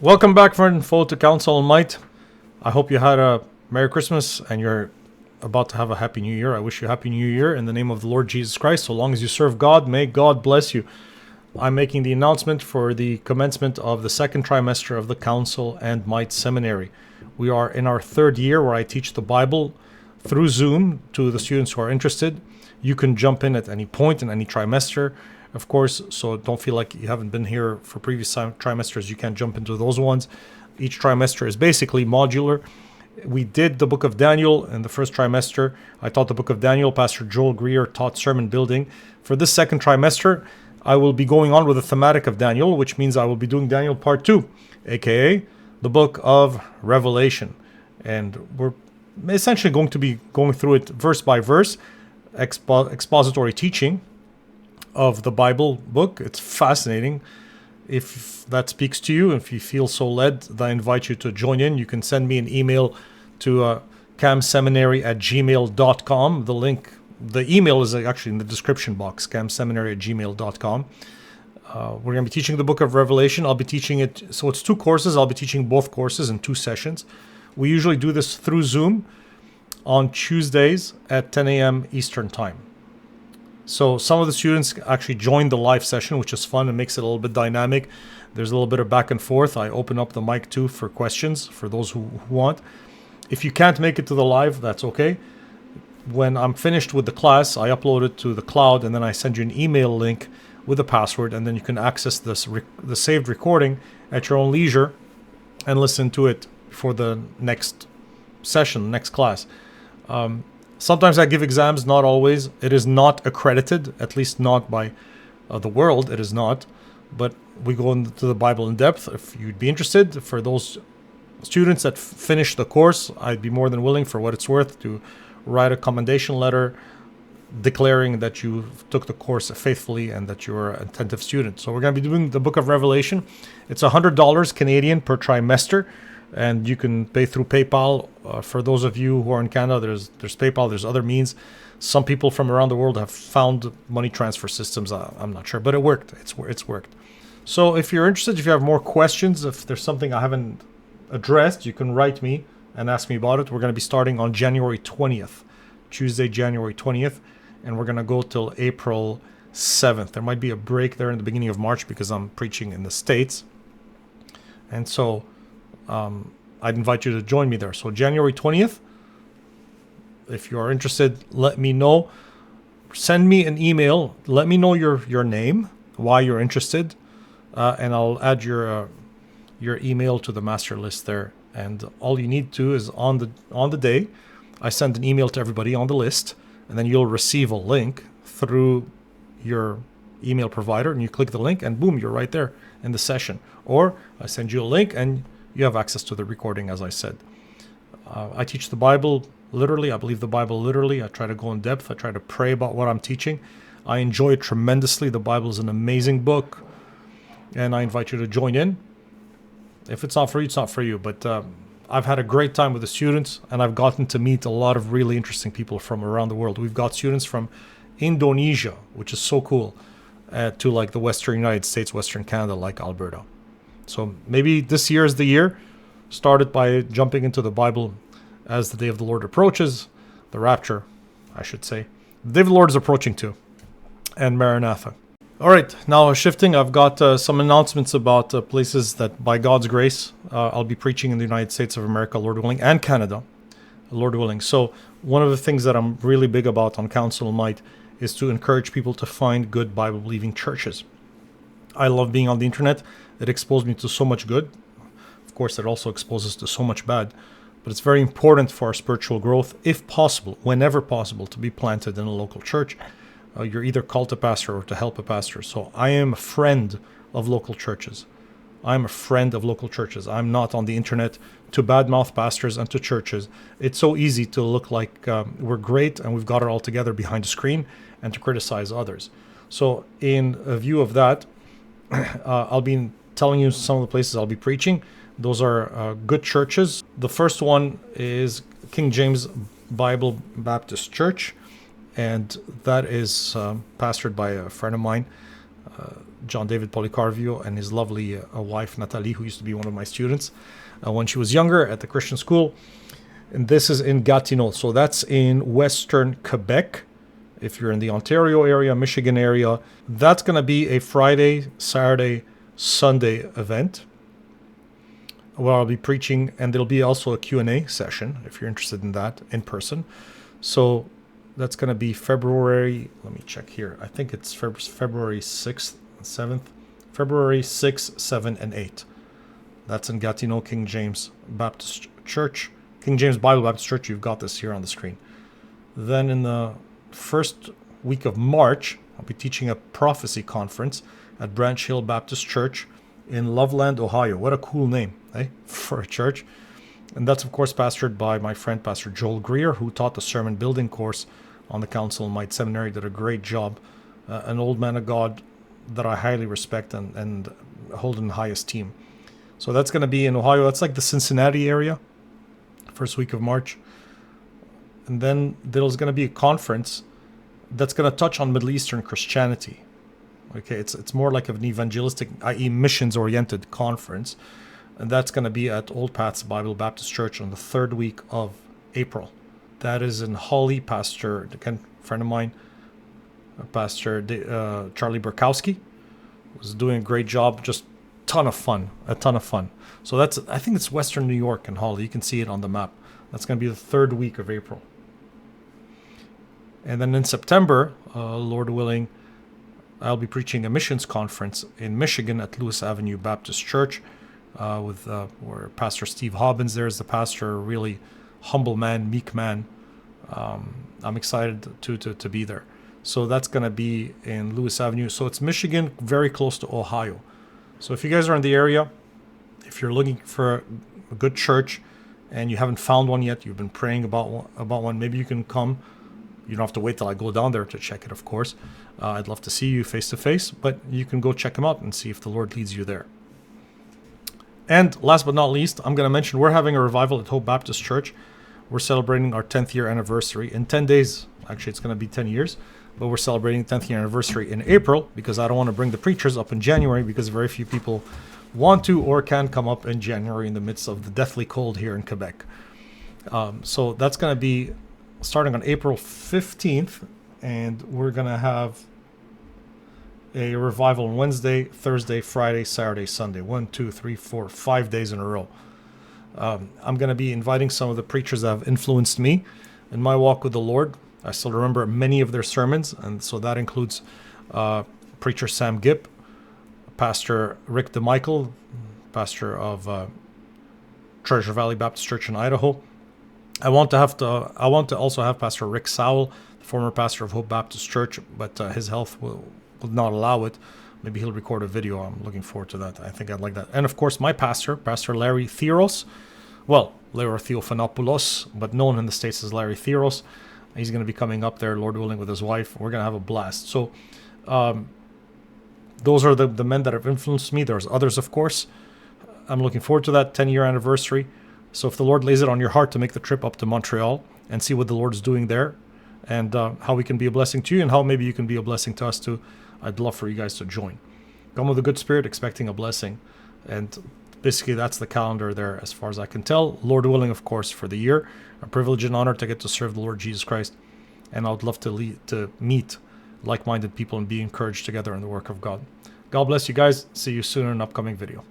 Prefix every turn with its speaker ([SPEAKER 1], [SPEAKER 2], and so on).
[SPEAKER 1] Welcome back, friend and foe, to Counsel and Might. I hope you had a Merry Christmas and you're about to have a Happy New Year. I wish you a Happy New Year in the name of the Lord Jesus Christ. So long as you serve God, may God bless you. I'm making the announcement for the commencement of the second trimester of the Counsel And Might Seminary. We are in our third year where I teach the Bible through Zoom to the students who are interested. You can jump in at any point in any trimester, of course, so don't feel like you haven't been here for previous trimesters. You can't jump into those ones. Each trimester is basically modular. We did the book of Daniel in the first trimester. I taught the book of Daniel. Pastor Joel Greer taught sermon building. For this second trimester, I will be going on with the thematic of Daniel, which means I will be doing Daniel part 2, aka the book of Revelation. And we're essentially going to be going through it verse by verse, expository teaching of the Bible book. It's fascinating. If that speaks to you, if you feel so led, I invite you to join in. You can send me an email to camseminary@gmail.com. The email is actually in the description box, camseminary@gmail.com. We're going to be teaching the book of Revelation. I'll be teaching it, so it's 2 courses. I'll be teaching both courses in 2 sessions. We usually do this through Zoom on Tuesdays at 10 a.m. Eastern Time. So some of the students actually joined the live session, which is fun and makes it a little bit dynamic. There's a little bit of back and forth. I open up the mic too for questions for those who want. If you can't make it to the live, that's okay. When I'm finished with the class, I upload it to the cloud and then I send you an email link with a password, and then you can access the saved recording at your own leisure and listen to it for the next session, next class. Sometimes I give exams, not always. It is not accredited, at least not by the world. It is not. But we go into the Bible in depth. If you'd be interested, for those students that finish the course, I'd be more than willing, for what it's worth, to write a commendation letter declaring that you took the course faithfully and that you're an attentive student. So we're going to be doing the book of Revelation. It's $100 Canadian per trimester. And you can pay through PayPal. For those of you who are in Canada, there's PayPal, there's other means. Some people from around the world have found money transfer systems. I'm not sure, but it worked. It's worked. So if you're interested, if you have more questions, if there's something I haven't addressed, you can write me and ask me about it. We're going to be starting on January 20th, Tuesday, January 20th, and we're going to go till April 7th. There might be a break there in the beginning of March because I'm preaching in the States. And so I'd invite you to join me there. So January 20th, if you are interested, let me know. Send me an email. Let me know your name, why you're interested, and I'll add your email to the master list there. And all you need to is on the day, I send an email to everybody on the list, and then you'll receive a link through your email provider, and you click the link, and boom, you're right there in the session. Or I send you a link, and you have access to the recording, as I said. I teach the Bible literally. I believe the Bible literally. I try to go in depth. I try to pray about what I'm teaching. I enjoy it tremendously. The Bible is an amazing book, and I invite you to join in. If it's not for you, it's not for you. But I've had a great time with the students, and I've gotten to meet a lot of really interesting people from around the world. We've got students from Indonesia, which is so cool, to like the Western United States, Western Canada, like Alberta. So maybe this year is the year. Start it by jumping into the Bible as the day of the Lord approaches. The rapture, I should say. The day of the Lord is approaching too. And Maranatha. All right, now shifting, I've got some announcements about places that by God's grace, I'll be preaching in the United States of America, Lord willing, and Canada, Lord willing. So one of the things that I'm really big about on Counsel and Might is to encourage people to find good Bible-believing churches. I love being on the internet. It exposed me to so much good. Of course, it also exposes to so much bad. But it's very important for our spiritual growth, if possible, whenever possible, to be planted in a local church. You're either called to pastor or to help a pastor. So I am a friend of local churches. I'm a friend of local churches. I'm not on the internet to badmouth pastors and to churches. It's so easy to look like we're great and we've got it all together behind a screen and to criticize others. So in view of that, I'll be telling you some of the places I'll be preaching. Those are good churches. The first one is King James Bible Baptist Church, and that is pastored by a friend of mine. John David Policarvio and his lovely wife Natalie, who used to be one of my students when she was younger at the Christian school. And this is in Gatineau, so that's in Western Quebec. If you're in the Ontario area, Michigan area, that's going to be a Friday, Saturday, Sunday event where I'll be preaching, and there'll be also a Q&A session if you're interested in that in person. So that's going to be February, let me check here. I think it's February 6th and 7th. February 6th, 7th, and 8th. That's in Gatineau, King James Baptist Church. King James Bible Baptist Church. You've got this here on the screen. Then in the first week of March, I'll be teaching a prophecy conference at Branch Hill Baptist Church in Loveland, Ohio. What a cool name, eh? For a church. And that's, of course, pastored by my friend, Pastor Joel Greer, who taught the sermon building course on the Counsel And Might Seminary. Did a great job. An old man of God that I highly respect and hold in high esteem. So that's going to be in Ohio. That's like the Cincinnati area, first week of March. And then there's going to be a conference that's going to touch on Middle Eastern Christianity. Okay, it's more like an evangelistic, i.e. missions-oriented conference. And that's going to be at Old Paths Bible Baptist Church on the third week of April. That is in Holly. Pastor, a friend of mine, Pastor Charlie Burkowski, was doing a great job. Just a ton of fun. So that's, I think it's Western New York and Holly. You can see it on the map. That's going to be the third week of April. And then in September, Lord willing, I'll be preaching a missions conference in Michigan at Lewis Avenue Baptist Church with where Pastor Steve Hobbins there is the pastor, a really humble man, meek man. I'm excited to be there. So that's going to be in Lewis Avenue. So it's Michigan, very close to Ohio. So if you guys are in the area, if you're looking for a good church and you haven't found one yet, you've been praying about one, maybe you can come. You don't have to wait till I go down there to check it, of course. I'd love to see you face to face, but you can go check them out and see if the Lord leads you there. And last but not least, I'm going to mention we're having a revival at Hope Baptist Church. We're celebrating our 10th year anniversary in 10 days. Actually, it's going to be 10 years, but we're celebrating 10th year anniversary in April because I don't want to bring the preachers up in January because very few people want to or can come up in January in the midst of the deathly cold here in Quebec. So that's going to be starting on April 15th, and we're going to have a revival on Wednesday, Thursday, Friday, Saturday, Sunday. 1, 2, 3, 4, 5 days in a row. I'm going to be inviting some of the preachers that have influenced me in my walk with the Lord. I still remember many of their sermons, and so that includes preacher Sam Gipp, Pastor Rick DeMichael, pastor of Treasure Valley Baptist Church in Idaho. I want to also have Pastor Rick Sowell, the former pastor of Hope Baptist Church, but his health will not allow it. Maybe he'll record a video. I'm looking forward to that. I think I'd like that. And of course, my pastor, Pastor Larry Theros. Well, Larry Theophanopoulos, but known in the States as Larry Theros. He's going to be coming up there, Lord willing, with his wife. We're going to have a blast. So those are the men that have influenced me. There's others, of course. I'm looking forward to that 10-year anniversary. So if the Lord lays it on your heart to make the trip up to Montreal and see what the Lord's doing there and how we can be a blessing to you and how maybe you can be a blessing to us too, I'd love for you guys to join. Come with a good spirit, expecting a blessing. And basically that's the calendar there as far as I can tell. Lord willing, of course, for the year. A privilege and honor to get to serve the Lord Jesus Christ. And I would love to meet like-minded people and be encouraged together in the work of God. God bless you guys. See you soon in an upcoming video.